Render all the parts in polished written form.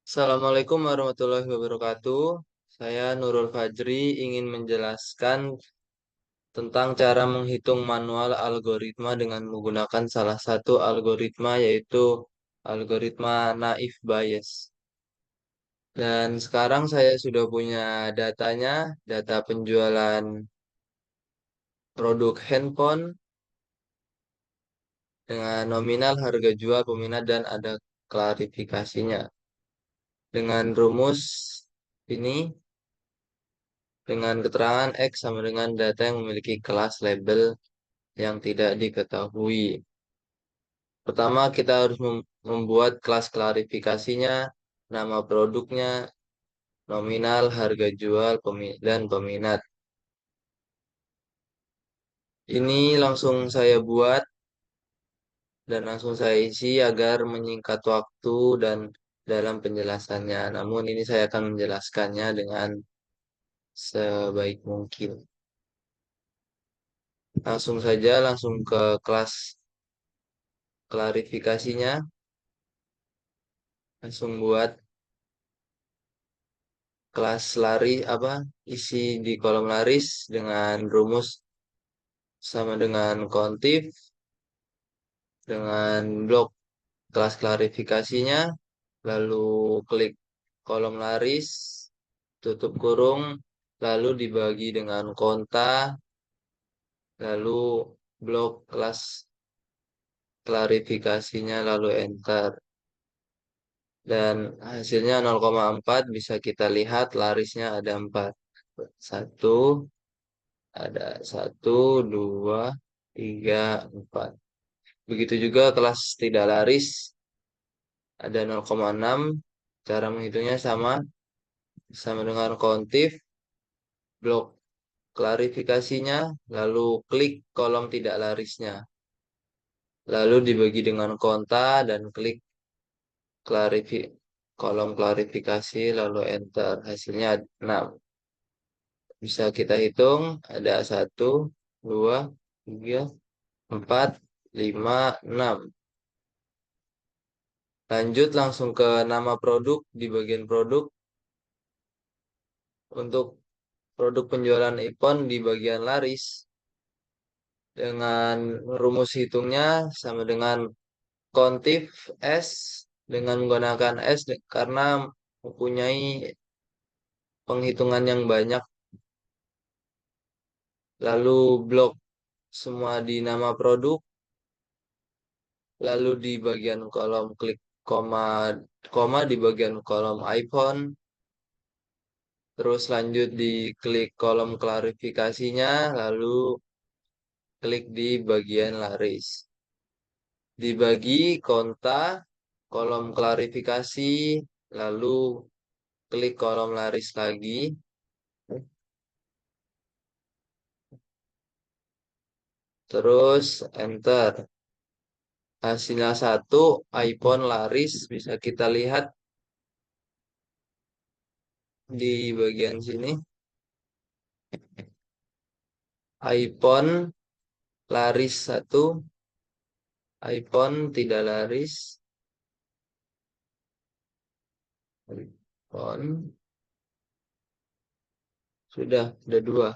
Assalamualaikum warahmatullahi wabarakatuh. Saya Nurul Fajri ingin menjelaskan tentang cara menghitung manual algoritma dengan menggunakan salah satu algoritma yaitu algoritma naive Bayes. Dan sekarang saya sudah punya datanya, data penjualan produk handphone dengan nominal harga jual peminat dan ada klarifikasinya. Dengan rumus ini dengan keterangan X sama dengan data yang memiliki kelas label yang tidak diketahui. Pertama, kita harus membuat kelas klarifikasinya, nama produknya, nominal, harga jual, dan peminat. Ini langsung saya buat dan langsung saya isi agar menyingkat waktu dan dalam penjelasannya. Namun ini saya akan menjelaskannya dengan sebaik mungkin. Langsung saja, langsung ke kelas klarifikasinya. Langsung buat kelas lari isi di kolom laris dengan rumus sama dengan kontif dengan blok kelas klarifikasinya, lalu klik kolom laris, tutup kurung, lalu dibagi dengan konta, lalu blok kelas klarifikasinya, lalu enter. Dan hasilnya 0,4 bisa kita lihat larisnya ada 4. Satu, ada satu, dua, tiga, empat. Begitu juga kelas tidak laris ada 0,6. Cara menghitungnya sama sama dengan kontif, blok klarifikasinya, lalu klik kolom tidak larisnya. Lalu dibagi dengan konta dan klik klarifi kolom klarifikasi lalu enter. Hasilnya 6. Bisa kita hitung ada satu, dua, tiga, empat, lima, 6. Lanjut langsung ke nama produk di bagian produk. Untuk produk penjualan iPhone di bagian laris dengan rumus hitungnya sama dengan kontif S dengan menggunakan karena mempunyai penghitungan yang banyak. Lalu blok semua di nama produk, lalu di bagian kolom klik koma koma di bagian kolom iPhone. Terus lanjut di klik kolom klarifikasinya, lalu klik di bagian laris. Dibagi konta, kolom klarifikasi, lalu klik kolom laris lagi, terus enter. Hasilnya satu, iPhone laris, bisa kita lihat di bagian sini. iPhone laris satu, iPhone tidak laris. iPhone sudah dua.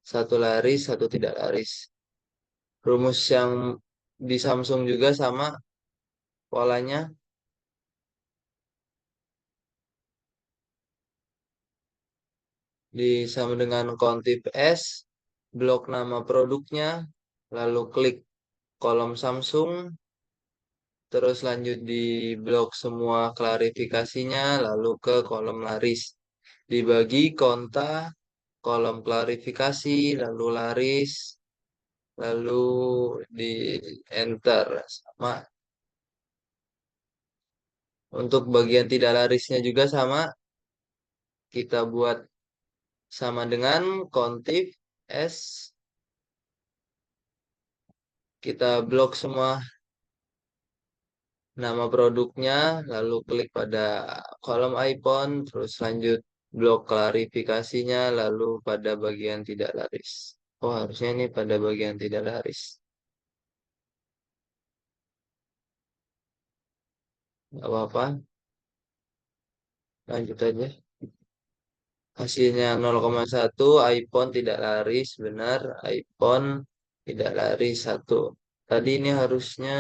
Satu laris, satu tidak laris. Rumus yang di Samsung juga sama polanya. Sama dengan kontif S, blok nama produknya, lalu klik kolom Samsung, terus lanjut di blok semua klarifikasinya, lalu ke kolom laris. Dibagi konta, kolom klarifikasi, lalu laris, lalu di enter. Sama. Untuk bagian tidak larisnya juga sama, kita buat sama dengan kontif S, kita blok semua nama produknya, lalu klik pada kolom iPhone, terus lanjut blok klarifikasinya, lalu pada bagian tidak laris. Oh, harusnya ini pada bagian tidak laris. Nggak apa-apa. Lanjut aja. Hasilnya 0,1, iPhone tidak laris, benar. iPhone tidak laris satu. Tadi ini harusnya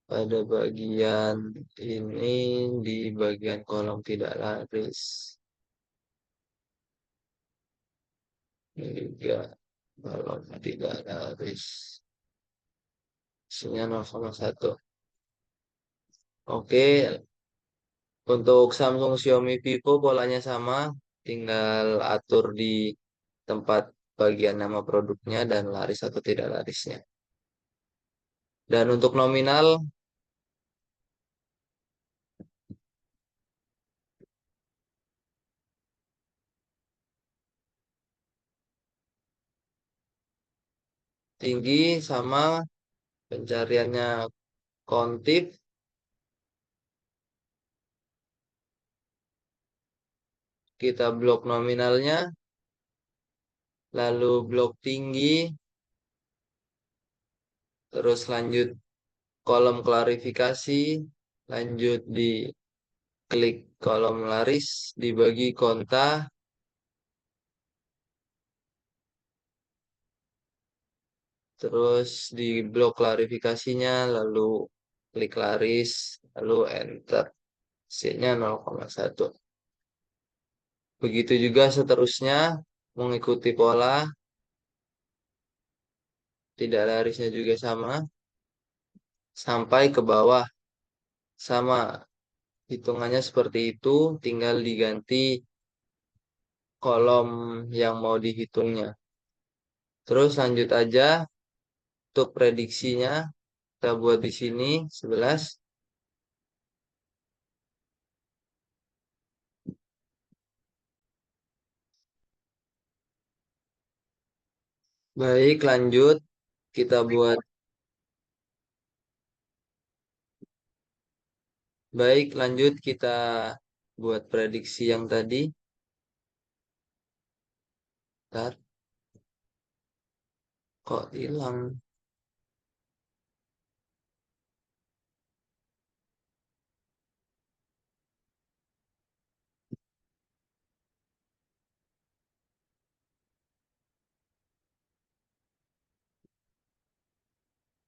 pada bagian ini di bagian kolom tidak laris. Ini juga kolom tidak laris. Hasilnya 0,1. Oke, untuk Samsung, Xiaomi, Vivo polanya sama. Tinggal atur di tempat bagian nama produknya dan laris atau tidak larisnya. Dan untuk nominal tinggi sama pencariannya kontif, kita blok nominalnya, lalu blok tinggi, terus lanjut kolom klarifikasi, lanjut di klik kolom laris, dibagi konta, terus di blok klarifikasinya, lalu klik laris, lalu enter. Hasilnya 0,1. Begitu juga seterusnya, mengikuti pola, tidak larisnya juga sama, sampai ke bawah. Sama, hitungannya seperti itu, tinggal diganti kolom yang mau dihitungnya. Terus lanjut aja untuk prediksinya, kita buat di sini 11. Baik, lanjut. Kita buat, baik, lanjut kita buat prediksi yang tadi. Ntar, kok hilang?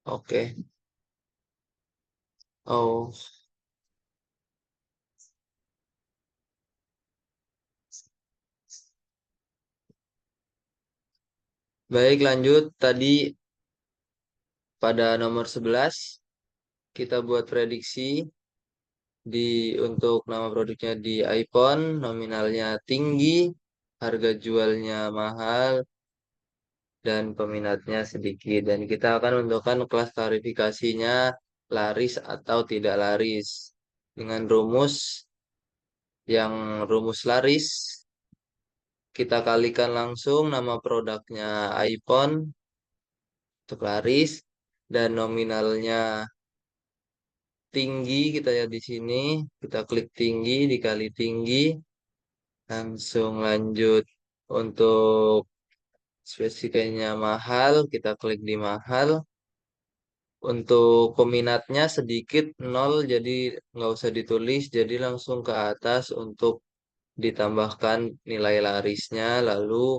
Oke. Oh, baik, lanjut. Tadi pada nomor 11 kita buat prediksi di untuk nama produknya di iPhone, nominalnya tinggi, harga jualnya mahal, dan peminatnya sedikit. Dan kita akan menentukan kelas klarifikasinya laris atau tidak laris. Dengan yang rumus laris, kita kalikan langsung nama produknya iPhone untuk laris, dan nominalnya tinggi, kita lihat di sini, kita klik tinggi, dikali tinggi, langsung lanjut untuk spesifikasinya mahal, kita klik di mahal. Untuk peminatnya sedikit nol, jadi nggak usah ditulis, jadi langsung ke atas untuk ditambahkan nilai larisnya, lalu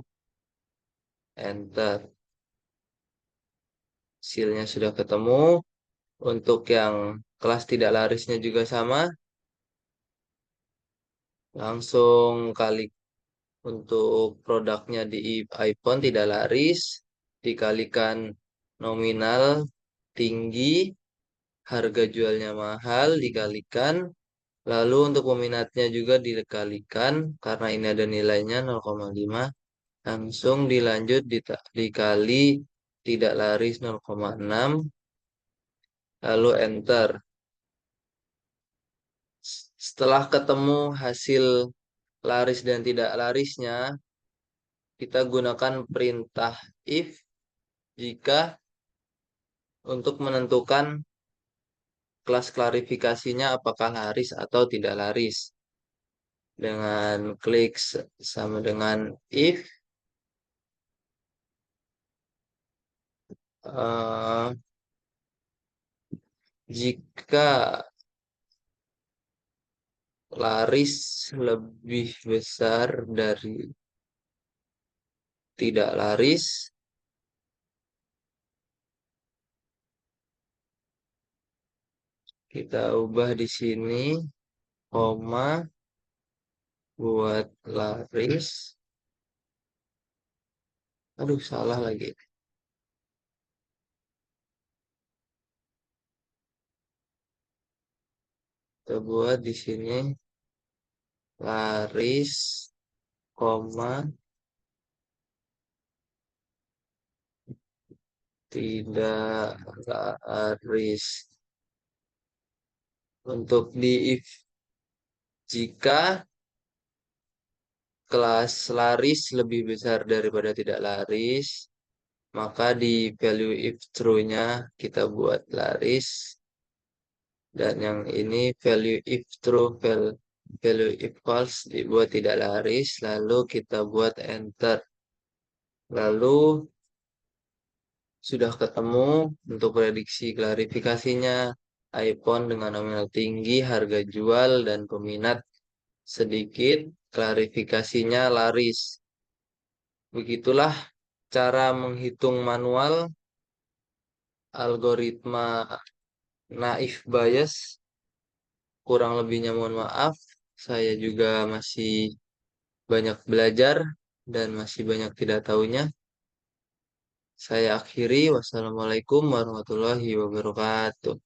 enter. Hasilnya sudah ketemu. Untuk yang kelas tidak larisnya juga sama, langsung kali untuk produknya di iPhone tidak laris, dikalikan nominal tinggi, harga jualnya mahal, dikalikan. Lalu untuk peminatnya juga dikalikan, karena ini ada nilainya 0,5. Langsung dilanjut dikali tidak laris 0,6. Lalu enter. Setelah ketemu hasil laris dan tidak larisnya, kita gunakan perintah if jika untuk menentukan kelas klarifikasinya apakah laris atau tidak laris. Dengan klik sama dengan if, eh, jika laris lebih besar dari tidak laris, kita ubah di sini, koma, buat laris. Aduh, salah lagi. Kita buat di sini laris, koma, tidak laris. Untuk di if jika kelas laris lebih besar daripada tidak laris, maka di value if true-nya kita buat laris. Dan yang ini value if true, value if false dibuat tidak laris. Lalu kita buat enter. Lalu sudah ketemu untuk prediksi klarifikasinya. iPhone dengan nominal tinggi, harga jual, dan peminat sedikit, klarifikasinya laris. Begitulah cara menghitung manual algoritma naif Bayes. Kurang lebihnya mohon maaf. Saya juga masih banyak belajar dan masih banyak tidak tahunya. Saya akhiri. Wassalamualaikum warahmatullahi wabarakatuh.